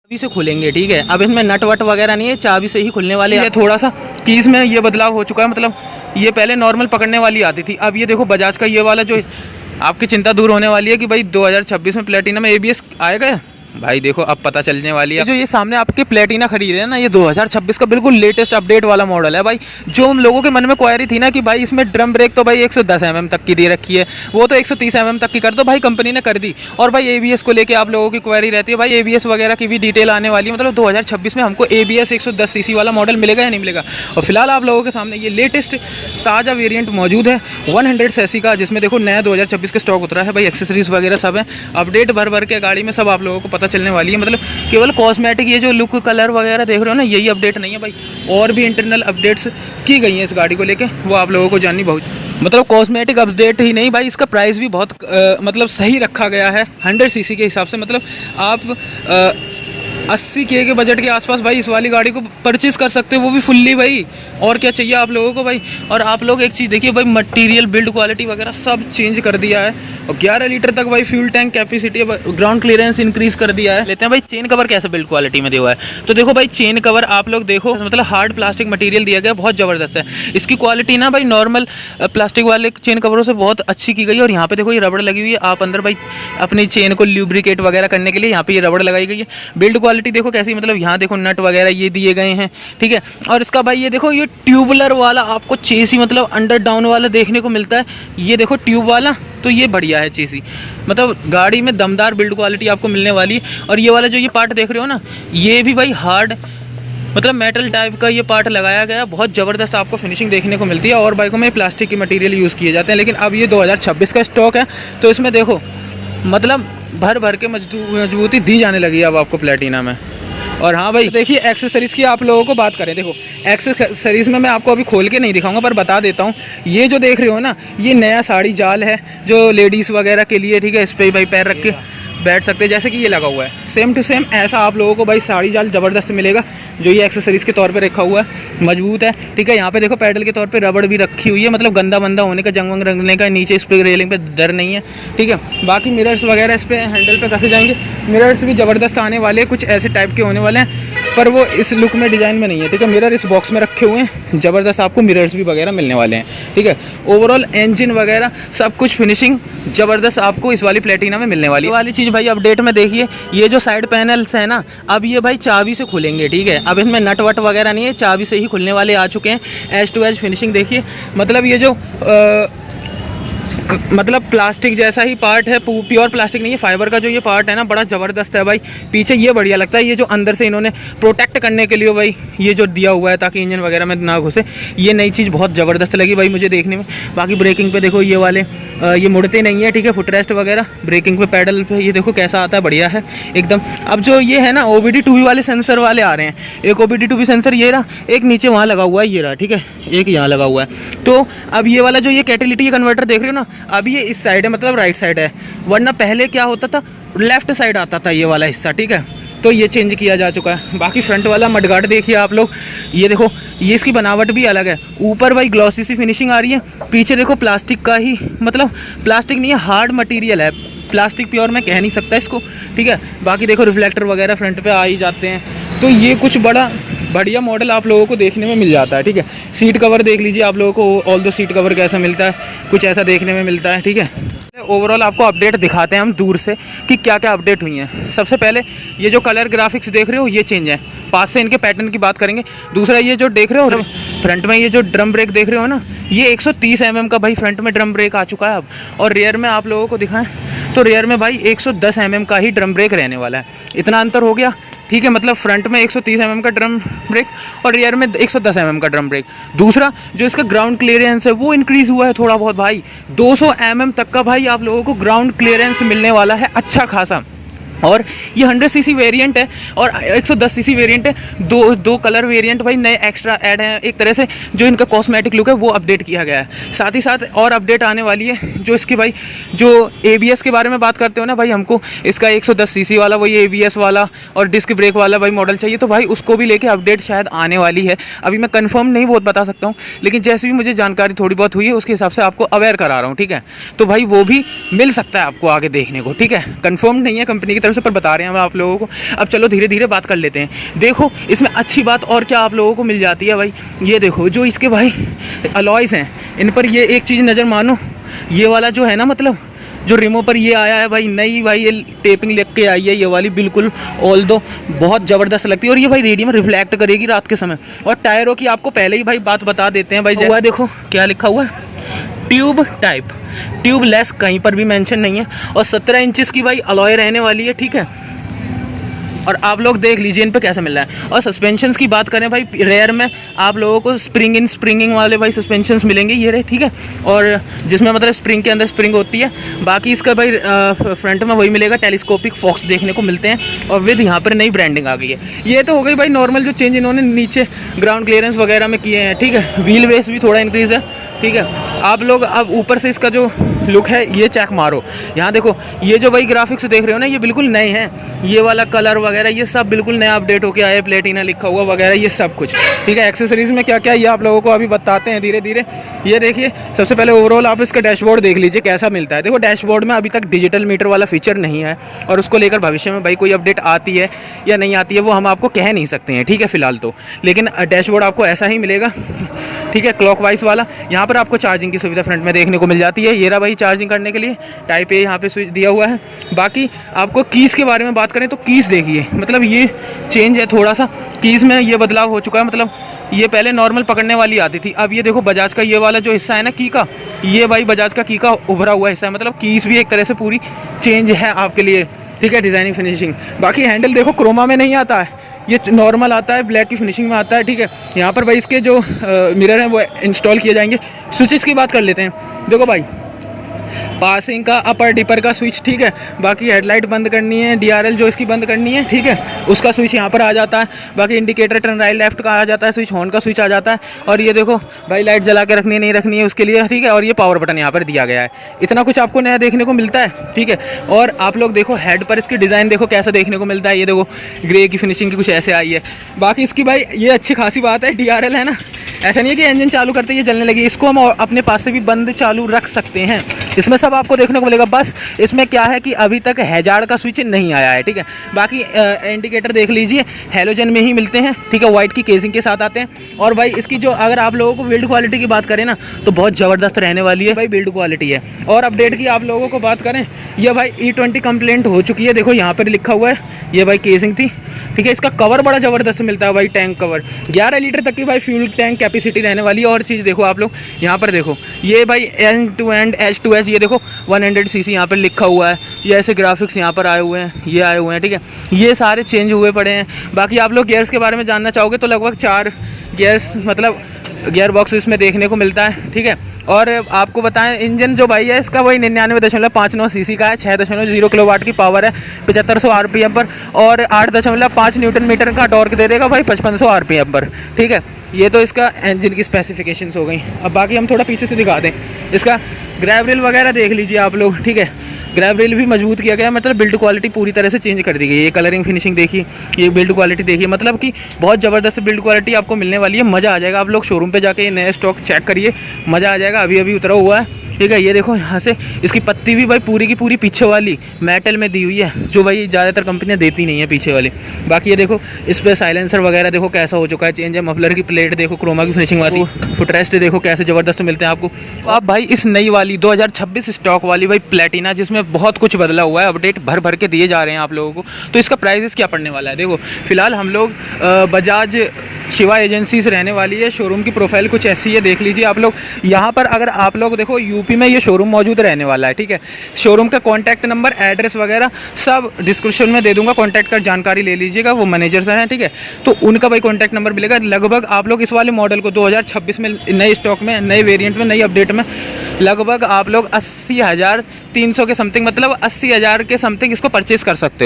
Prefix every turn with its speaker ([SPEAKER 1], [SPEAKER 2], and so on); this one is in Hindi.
[SPEAKER 1] चाबी से खुलेंगे, ठीक है। अब इसमें नट वट वगैरह नहीं है, चाबी से ही खुलने वाले हैं। थोड़ा सा कीज में ये बदलाव हो चुका है, मतलब ये पहले नॉर्मल पकड़ने वाली आती थी, अब ये देखो बजाज का ये वाला जो आपकी चिंता दूर होने वाली है कि भाई 2026 में प्लेटिना में ABS आएगा। भाई देखो अब पता चलने वाली है। जो ये सामने आपके प्लेटिना खरीदे हैं ना, ये 2026 का बिल्कुल लेटेस्ट अपडेट वाला मॉडल है भाई। जो हम लोगों के मन में क्वेरी थी ना कि भाई इसमें ड्रम ब्रेक तो भाई 110 mm तक की दे रखी है, वो तो 130 mm तक की कर दो, भाई कंपनी ने कर दी। और भाई ABS को लेके आप लोगों की क्वेरी रहती है, भाई ABS वगैरह की भी डिटेल आने वाली है। मतलब 2026 में हमको ABS 110 cc वाला मॉडल मिलेगा या नहीं मिलेगा। और फिलहाल आप लोगों के सामने ये लेटेस्ट ताज़ा वेरियंट मौजूद है 100 cc का, जिसमें देखो नया 2026 का स्टॉक उतरा है भाई। एक्सेसरीज वगैरह सब है, अपडेट भर भर के गाड़ी में सब आप लोगों को पता चलने वाली है। मतलब केवल कॉस्मेटिक ये जो लुक कलर वगैरह देख रहे हो ना, यही अपडेट नहीं है भाई, और भी इंटरनल अपडेट्स की गई हैं इस गाड़ी को लेके, वो आप लोगों को जाननी बहुत। मतलब कॉस्मेटिक अपडेट ही नहीं भाई, इसका प्राइस भी बहुत मतलब सही रखा गया है 100 cc के हिसाब से। मतलब आप 80K के बजट के आसपास भाई इस वाली गाड़ी को परचेज कर सकते हो, वो भी फुल्ली भाई। और क्या चाहिए आप लोगों को भाई। और आप लोग एक चीज़ देखिए भाई, मटेरियल बिल्ड क्वालिटी वगैरह सब चेंज कर दिया है, और 11 लीटर तक भाई fuel tank capacity, ground clearance increase कर दिया है। लेते हैं भाई चेन कवर कैसे बिल्ड क्वालिटी में दिया हुआ है, तो देखो भाई चेन कवर आप लोग देखो, मतलब हार्ड प्लास्टिक मटेरियल दिया गया, बहुत ज़बरदस्त है। इसकी क्वालिटी ना भाई नॉर्मल प्लास्टिक वाले चेन कवरों से बहुत अच्छी की गई है। और यहाँ पे देखो ये रबड़ लगी हुई है, आप अंदर भाई अपनी चेन को ल्यूब्रिकेट वगैरह करने के लिए यहाँ पे ये रबड़ लगाई गई है। बिल्ड क्वालिटी देखो कैसी, मतलब यहाँ देखो नट वगैरह ये दिए गए हैं, ठीक है। और इसका भाई ये देखो ये ट्यूबुलर वाला आपको चेसी, मतलब अंडर डाउन वाला देखने को मिलता है। ये देखो ट्यूब वाला, तो ये बढ़िया है चेसी, मतलब गाड़ी में दमदार बिल्ड क्वालिटी आपको मिलने वाली है। और ये वाला जो ये पार्ट देख रहे हो ना, ये भी भाई हार्ड मतलब मेटल टाइप का ये पार्ट लगाया गया, बहुत ज़बरदस्त आपको फिनिशिंग देखने को मिलती है। और बाइकों में प्लास्टिक की मटेरियल यूज़ किए जाते हैं, लेकिन अब ये 2026 का स्टॉक है, तो इसमें देखो मतलब भर भर के मजबूती दी जाने लगी है अब आपको प्लेटिना में। और हाँ भाई देखिए एक्सेसरीज़ की आप लोगों को बात करें, देखो एक्सेसरीज़ में मैं आपको अभी खोल के नहीं दिखाऊंगा, पर बता देता हूँ। ये जो देख रहे हो ना, ये नया साड़ी जाल है जो लेडीज़ वगैरह के लिए, ठीक है। इस पर भाई पैर रख के बैठ सकते हैं, जैसे कि ये लगा हुआ है, सेम टू सेम ऐसा आप लोगों को भाई साड़ी जाल ज़बरदस्त मिलेगा, जो ये एक्सेसरीज़ के तौर पे रखा हुआ है, मजबूत है, ठीक है। यहाँ पे देखो पैडल के तौर पे रबड़ भी रखी हुई है, मतलब गंदा मंदा होने का, जंग वंग रंगने का नीचे इस पर रेलिंग पे डर नहीं है, ठीक है। बाकी मिरर्स वगैरह इस पर हैंडल पे कसे जाएंगे, मिरर्स भी ज़बरदस्त आने वाले हैं, कुछ ऐसे टाइप के होने वाले हैं, पर वो इस लुक में डिज़ाइन में नहीं है, ठीक है। मिरर इस बॉक्स में रखे हुए हैं, ज़बरदस्त आपको मिरर्स भी वगैरह मिलने वाले हैं, ठीक है। ओवरऑल इंजन वगैरह सब कुछ फिनिशिंग ज़बरदस्त आपको इस वाली प्लेटिना में मिलने वाली है। वाली चीज़ भाई अपडेट में देखिए, ये जो साइड पैनल्स है ना, अब ये भाई चाबी से खुलेंगे, ठीक है। अब इसमें नट वट वगैरह नहीं है, चाबी से ही खुलने वाले आ चुके हैं। एज टू एज फिनिशिंग देखिए, मतलब ये जो मतलब प्लास्टिक जैसा ही पार्ट है, प्योर प्लास्टिक नहीं है, फाइबर का जो ये पार्ट है ना, बड़ा ज़बरदस्त है भाई। पीछे ये बढ़िया लगता है, ये जो अंदर से इन्होंने प्रोटेक्ट करने के लिए भाई ये जो दिया हुआ है ताकि इंजन वगैरह में ना घुसे, ये नई चीज़ बहुत ज़बरदस्त लगी भाई मुझे देखने में। बाकी ब्रेकिंग पे देखो ये वाले ये मुड़ते नहीं है, ठीक है। फुट रेस्ट वगैरह ब्रेकिंग पे, पैडल पे ये देखो कैसा आता है, बढ़िया है एकदम। अब जो ये है ना OBD2B वाले सेंसर वाले आ रहे हैं, एक OBD2B सेंसर ये रहा, एक नीचे वहाँ लगा हुआ है, ये रहा, ठीक है, एक यहाँ लगा हुआ है। तो अब ये वाला जो ये कैटेलिटी कन्वर्टर देख रहे हो ना, अब ये इस साइड है, मतलब राइट साइड है, वरना पहले क्या होता था, लेफ्ट साइड आता था ये वाला हिस्सा, ठीक है। तो ये चेंज किया जा चुका है। बाकी फ्रंट वाला मडगार्ड देखिए आप लोग, ये देखो ये इसकी बनावट भी अलग है। ऊपर भाई ग्लॉसी सी फिनिशिंग आ रही है, पीछे देखो प्लास्टिक का ही, मतलब प्लास्टिक नहीं है, हार्ड मटेरियल है, प्लास्टिक प्योर मैं कह नहीं सकता इसको, ठीक है। बाकी देखो रिफ्लेक्टर वगैरह फ्रंट पे आ ही जाते हैं, तो ये कुछ बड़ा बढ़िया मॉडल आप लोगों को देखने में मिल जाता है, ठीक है। सीट कवर देख लीजिए आप लोगों को, ऑल दो सीट कवर कैसा मिलता है, कुछ ऐसा देखने में मिलता है, ठीक है। ओवरऑल आपको अपडेट दिखाते हैं हम दूर से कि क्या क्या अपडेट हुई हैं। सबसे पहले ये जो कलर ग्राफिक्स देख रहे हो ये चेंज है, पास से इनके पैटर्न की बात करेंगे। दूसरा ये जो देख रहे हो फ्रंट में ये जो ड्रम ब्रेक देख रहे हो ना, ये 130 mm का भाई फ्रंट में ड्रम ब्रेक आ चुका है अब। और रियर में आप लोगों को दिखाएं तो रियर में भाई 110 mm का ही ड्रम ब्रेक रहने वाला है, इतना अंतर हो गया, ठीक है। मतलब फ्रंट में 130 mm का ड्रम ब्रेक और रियर में 110 mm का ड्रम ब्रेक। दूसरा जो इसका ग्राउंड क्लियरेंस है वो इंक्रीज़ हुआ है थोड़ा बहुत भाई, 200 mm तक का भाई आप लोगों को ग्राउंड क्लियरेंस मिलने वाला है अच्छा खासा। और ये 100 cc वेरिएंट है और 110 cc वेरिएंट है, दो कलर वेरिएंट भाई नए एक्स्ट्रा ऐड हैं। एक तरह से जो इनका कॉस्मेटिक लुक है वो अपडेट किया गया है। साथ ही साथ और अपडेट आने वाली है, जो इसके भाई जो ABS के बारे में बात करते हो ना भाई, हमको इसका 110 cc वाला वही ABS वाला और डिस्क ब्रेक वाला भाई मॉडल चाहिए, तो भाई उसको भी लेके अपडेट शायद आने वाली है। अभी मैं कंफर्म नहीं बहुत बता सकता हूँ, लेकिन जैसे भी मुझे जानकारी थोड़ी बहुत हुई है उसके हिसाब से आपको अवेयर करा रहा हूँ, ठीक है। तो भाई वो भी मिल सकता है आपको आगे देखने को, ठीक है। कंफर्म नहीं है कंपनी की तरफ से पर बता रहे हैं हम आप लोगों को। अब चलो धीरे धीरे बात कर लेते हैं। देखो इसमें अच्छी बात और क्या आप लोगों को मिल जाती है भाई, ये देखो जो इसके भाई अलॉयज़ हैं इन पर ये एक चीज़ नज़र मानो, ये वाला जो है ना मतलब जो रिमो पर ये आया है भाई नई, भाई ये टेपिंग लेके के आई है ये वाली, बिल्कुल ऑल दो बहुत ज़बरदस्त लगती है। और ये भाई रेडियम रिफ्लेक्ट करेगी रात के समय। और टायरों की आपको पहले ही भाई बात बता देते हैं भाई, हुआ देखो क्या लिखा हुआ है, ट्यूब टाइप, ट्यूबलेस कहीं पर भी मेंशन नहीं है। और 17 इंचेस की भाई अलॉय रहने वाली है, ठीक है। और आप लोग देख लीजिए इन पे कैसा मिल रहा है। और सस्पेंशंस की बात करें भाई, रेयर में आप लोगों को स्प्रिंगिंग वाले भाई सस्पेंशंस मिलेंगे ये रहे, ठीक है। और जिसमें मतलब स्प्रिंग के अंदर स्प्रिंग होती है। बाकी इसका भाई फ्रंट में वही मिलेगा, टेलीस्कोपिक फॉक्स देखने को मिलते हैं। और विद यहाँ पर नई ब्रांडिंग आ गई है। ये तो हो गई भाई नॉर्मल जो चेंज इन्होंने नीचे ग्राउंड क्लियरेंस वगैरह में किए हैं, ठीक है। व्हील बेस भी थोड़ा इंक्रीज़ है, ठीक है। आप लोग अब ऊपर से इसका जो लुक है ये चेक मारो, यहाँ देखो ये जो भाई ग्राफिक्स देख रहे हो ना ये बिल्कुल नए हैं। ये वाला कलर वगैरह ये सब बिल्कुल नया अपडेट होके आया है, प्लेटिना लिखा हुआ वगैरह ये सब कुछ, ठीक है। एक्सेसरीज़ में क्या क्या ये आप लोगों को अभी बताते हैं धीरे धीरे। ये देखिए सबसे पहले ओवरऑल आप इसका डैशबोर्ड देख लीजिए कैसा मिलता है। देखो डैशबोर्ड में अभी तक डिजिटल मीटर वाला फीचर नहीं है, और उसको लेकर भविष्य में भाई कोई अपडेट आती है या नहीं आती है वो हम आपको कह नहीं सकते हैं, ठीक है फ़िलहाल तो। लेकिन डैशबोर्ड आपको ऐसा ही मिलेगा, ठीक है, क्लॉकवाइज वाला। यहाँ पर आपको चार्जिंग की सुविधा फ्रंट में देखने को मिल जाती है। ये रहा भाई चार्जिंग करने के लिए टाइप ए यहाँ पे स्विच दिया हुआ है। बाकी आपको कीज़ के बारे में बात करें तो कीज़ देखिए, मतलब ये चेंज है थोड़ा सा, कीज़ में ये बदलाव हो चुका है। मतलब ये पहले नॉर्मल पकड़ने वाली आती थी, अब ये देखो बजाज का ये वाला जो हिस्सा है ना की का, ये भाई बजाज का की का उभरा हुआ हिस्सा है। मतलब कीज़ भी एक तरह से पूरी चेंज है आपके लिए, ठीक है, डिज़ाइनिंग फिनिशिंग। बाकी हैंडल देखो क्रोमा में नहीं आता है, ये नॉर्मल आता है, ब्लैक की फिनिशिंग में आता है, ठीक है। यहाँ पर भाई इसके जो मिरर हैं वो इंस्टॉल किए जाएंगे। स्विचेस की बात कर लेते हैं। देखो भाई पासिंग का, अपर डिपर का स्विच, ठीक है। बाकी हेडलाइट बंद करनी है, DRL जो इसकी बंद करनी है, ठीक है, उसका स्विच यहाँ पर आ जाता है। बाकी इंडिकेटर टर्न राइट लेफ्ट का आ जाता है, स्विच हॉर्न का स्विच आ जाता है। और ये देखो भाई लाइट जला के रखनी है नहीं रखनी है उसके लिए, ठीक है। और ये पावर बटन यहाँ पर दिया गया है। इतना कुछ आपको नया देखने को मिलता है, ठीक है। और आप लोग देखो हेड पर इसकी डिज़ाइन देखो कैसा देखने को मिलता है। ये देखो ग्रे की फिनिशिंग की कुछ ऐसे आई है। बाकी इसकी भाई ये अच्छी खासी बात है, DRL है ना, ऐसा नहीं है कि इंजन चालू करते ही जलने लगी, इसको हम अपने पास से भी बंद चालू रख सकते हैं। इसमें सब आपको देखने को मिलेगा। बस इसमें क्या है कि अभी तक हैजार्ड का स्विच नहीं आया है, ठीक है। बाकी इंडिकेटर देख लीजिए हैलोजन में ही मिलते हैं, ठीक है, वाइट की केसिंग के साथ आते हैं। और भाई इसकी जो अगर आप लोगों को बिल्ड क्वालिटी की बात करें ना तो बहुत ज़बरदस्त रहने वाली है भाई, बिल्ड क्वालिटी है। और अपडेट की आप लोगों को बात करें, ये भाई E20 कंप्लेंट हो चुकी है, देखो यहाँ पर लिखा हुआ है, ये भाई केसिंग थी, ठीक है। इसका कवर बड़ा ज़बरदस्त मिलता है भाई, टैंक कवर 11 लीटर तक की भाई फ्यूल टैंक कैपेसिटी रहने वाली है। और चीज़ देखो आप लोग यहाँ पर देखो, ये भाई एंड टू एंड H2S, ये देखो 100 cc यहाँ पर लिखा हुआ है। ये ऐसे ग्राफिक्स यहाँ पर आए हुए हैं, ये आए हुए हैं, ठीक है। ये सारे चेंज हुए पड़े हैं। बाकी आप लोग गियर्स के बारे में जानना चाहोगे तो लगभग 4 गियर्स मतलब गियर बॉक्स इसमें देखने को मिलता है, ठीक है। और आपको बताएं इंजन जो भाई है इसका वही 99.59 cc का है, 6.0 किलोवाट की पावर है 7500 RPM पर, और 8.5 न्यूटन मीटर का टॉर्क दे देगा भाई 5500 RPM पर, ठीक है। ये तो इसका इंजन की स्पेसिफिकेशंस हो गई। अब बाकी हम थोड़ा पीछे से दिखा दें, इसका ग्रैब रेल वगैरह देख लीजिए आप लोग, ठीक है। ग्रैब रेल भी मजबूत किया गया, मतलब बिल्ड क्वालिटी पूरी तरह से चेंज कर दी गई है। ये कलरिंग फिनिशिंग देखिए, ये बिल्ड क्वालिटी देखिए, मतलब कि बहुत ज़बरदस्त बिल्ड क्वालिटी आपको मिलने वाली है। मज़ा आ जाएगा। आप लोग शोरूम पे जाके ये नया स्टॉक चेक करिए, मज़ा आ जाएगा। अभी अभी उतरा हुआ है, ठीक है। ये देखो यहाँ से इसकी पत्ती भी भाई पूरी की पूरी पीछे वाली मेटल में दी हुई है, जो भाई ज़्यादातर कंपनियाँ देती नहीं है पीछे वाली। बाकी ये देखो इस पर साइलेंसर वगैरह देखो कैसा हो चुका है, चेंज है। मफलर की प्लेट देखो क्रोमा की फिनिशिंग वाली, फुटरेस्ट देखो कैसे ज़बरदस्त मिलते हैं आपको। तो आप भाई इस नई वाली 2026 स्टॉक वाली भाई प्लेटिना, जिसमें बहुत कुछ बदला हुआ है, अपडेट भर भर के दिए जा रहे हैं आप लोगों को, तो इसका प्राइस क्या पड़ने वाला है। देखो फिलहाल हम लोग बजाज शिवा एजेंसी से रहने वाली है। शोरूम की प्रोफाइल कुछ ऐसी है, देख लीजिए आप लोग। यहाँ पर अगर आप लोग देखो यूपी में ये शोरूम मौजूद रहने वाला है, ठीक है। शोरूम का कॉन्टैक्ट नंबर, एड्रेस वगैरह सब डिस्क्रिप्शन में दे दूंगा, कॉन्टैक्ट कर जानकारी ले लीजिएगा। वो मैनेजर हैं, ठीक है, तो उनका भाई कॉन्टैक्ट नंबर मिलेगा। लगभग आप लोग इस वाले मॉडल को 2026 में नए स्टॉक में, नए वेरियंट में, नई अपडेट में लगभग आप लोग 80,300 के समथिंग, मतलब 80,000 के समथिंग इसको परचेज़ कर सकते हो।